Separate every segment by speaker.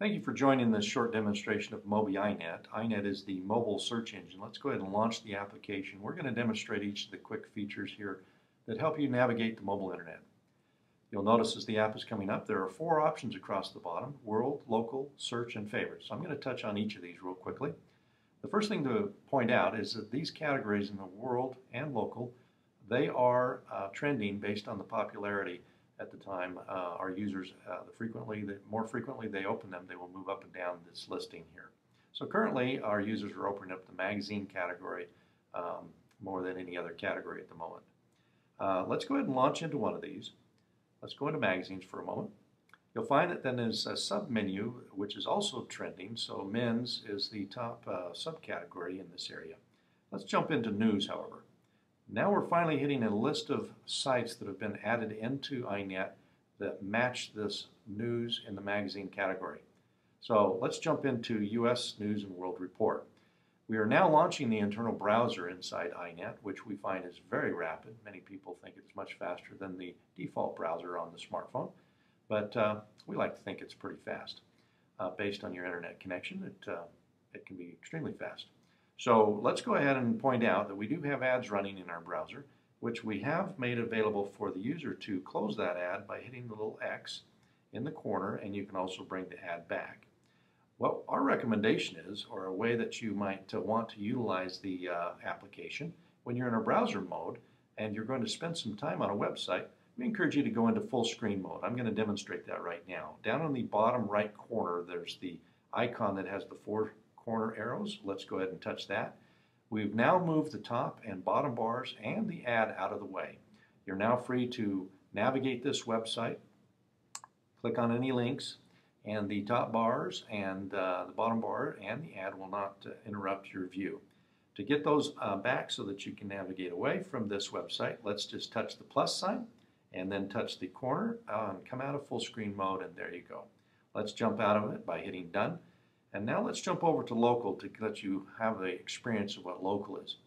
Speaker 1: Thank you for joining this short demonstration of Mobi iNet. iNet is the mobile search engine. Let's go ahead and launch the application. We're going to demonstrate each of the quick features here that help you navigate the mobile internet. You'll notice as the app is coming up, there are 4 options across the bottom: world, local, search, and favorites. So I'm going to touch on each of these real quickly. The first thing to point out is that these categories in the world and local, they are trending based on the popularity at the time. Our users, the more frequently they open them, they will move up and down this listing here. So currently, our users are opening up the magazine category more than any other category at the moment. Let's go ahead and launch into one of these. Let's go into magazines for a moment. You'll find that then there's a sub-menu which is also trending, so men's is the top subcategory in this area. Let's jump into news, however. Now we're finally hitting a list of sites that have been added into iNet that match this news in the magazine category. So let's jump into U.S. News and World Report. We are now launching the internal browser inside iNet, which we find is very rapid. Many people think it's much faster than the default browser on the smartphone, but we like to think it's pretty fast. Based on your internet connection, it can be extremely fast. So let's go ahead and point out that we do have ads running in our browser, which we have made available for the user to close that ad by hitting the little X in the corner, and you can also bring the ad back. What our recommendation is, or a way that you might want to utilize the application when you're in a browser mode and you're going to spend some time on a website, we encourage you to go into full screen mode. I'm going to demonstrate that right now. Down on the bottom right corner, there's the icon that has the 4 corner arrows. Let's go ahead and touch that. We've now moved the top and bottom bars and the ad out of the way. You're now free to navigate this website, click on any links, and the top bars and the bottom bar and the ad will not interrupt your view. To get those back so that you can navigate away from this website, let's just touch the plus sign and then touch the corner and come out of full screen mode, and there you go. Let's jump out of it by hitting done. And now let's jump over to local to let you have the experience of what local is.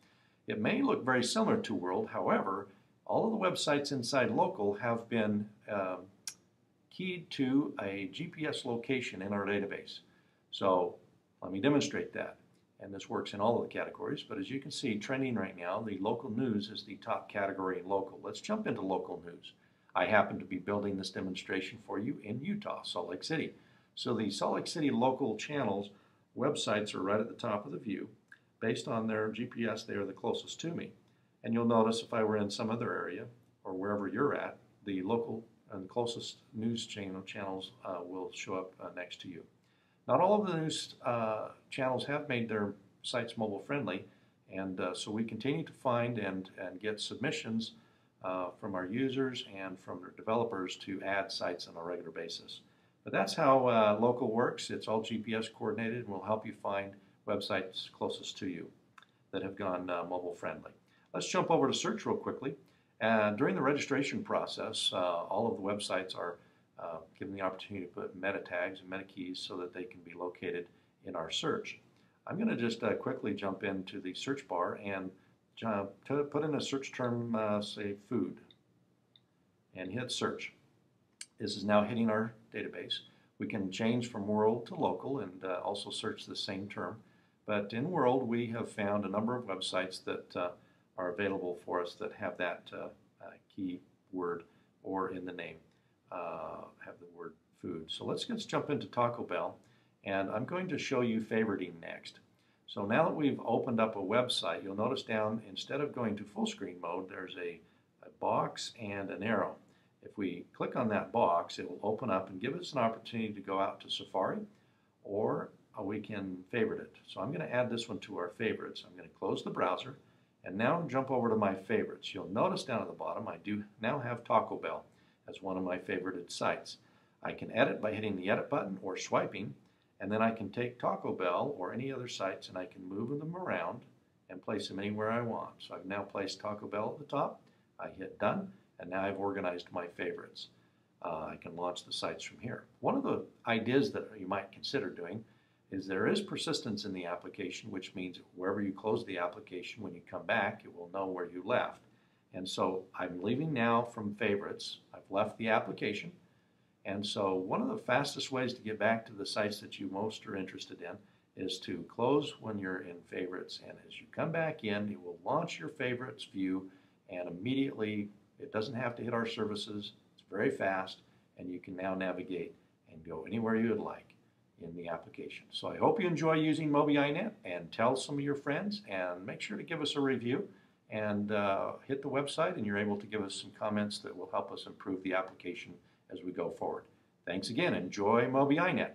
Speaker 1: It may look very similar to world, however, all of the websites inside local have been keyed to a GPS location in our database. So let me demonstrate that. And this works in all of the categories, but as you can see, trending right now, the local news is the top category in local. Let's jump into local news. I happen to be building this demonstration for you in Utah, Salt Lake City. So the Salt Lake City local channels websites are right at the top of the view. Based on their GPS, they are the closest to me. And you'll notice if I were in some other area or wherever you're at, the local and closest news channels will show up next to you. Not all of the news channels have made their sites mobile friendly, and so we continue to find and get submissions from our users and from their developers to add sites on a regular basis. But that's how local works. It's all GPS coordinated and will help you find websites closest to you that have gone mobile friendly. Let's jump over to search real quickly. During the registration process, all of the websites are given the opportunity to put meta tags and meta keys so that they can be located in our search. I'm going to just quickly jump into the search bar and put in a search term, say food, and hit search. This is now hitting our database. We can change from world to local and also search the same term. But in world, we have found a number of websites that are available for us that have that key word or in the name have the word food. So let's jump into Taco Bell, and I'm going to show you favoriting next. So now that we've opened up a website, you'll notice down, instead of going to full screen mode, there's a box and an arrow. If we click on that box, it will open up and give us an opportunity to go out to Safari, or we can favorite it. So I'm going to add this one to our favorites. I'm going to close the browser and now jump over to my favorites. You'll notice down at the bottom I do now have Taco Bell as one of my favorited sites. I can edit by hitting the edit button or swiping, and then I can take Taco Bell or any other sites and I can move them around and place them anywhere I want. So I've now placed Taco Bell at the top. I hit done. And now I've organized my favorites. I can launch the sites from here. One of the ideas that you might consider doing is there is persistence in the application, which means wherever you close the application, when you come back, it will know where you left. And so I'm leaving now from favorites. I've left the application, And so one of the fastest ways to get back to the sites that you most are interested in is to close when you're in favorites. And as you come back in, it will launch your favorites view, and immediately it doesn't have to hit our services. It's very fast, and you can now navigate and go anywhere you would like in the application. So I hope you enjoy using Mobi iNet, and tell some of your friends, and make sure to give us a review, and hit the website, and you're able to give us some comments that will help us improve the application as we go forward. Thanks again. Enjoy Mobi iNet.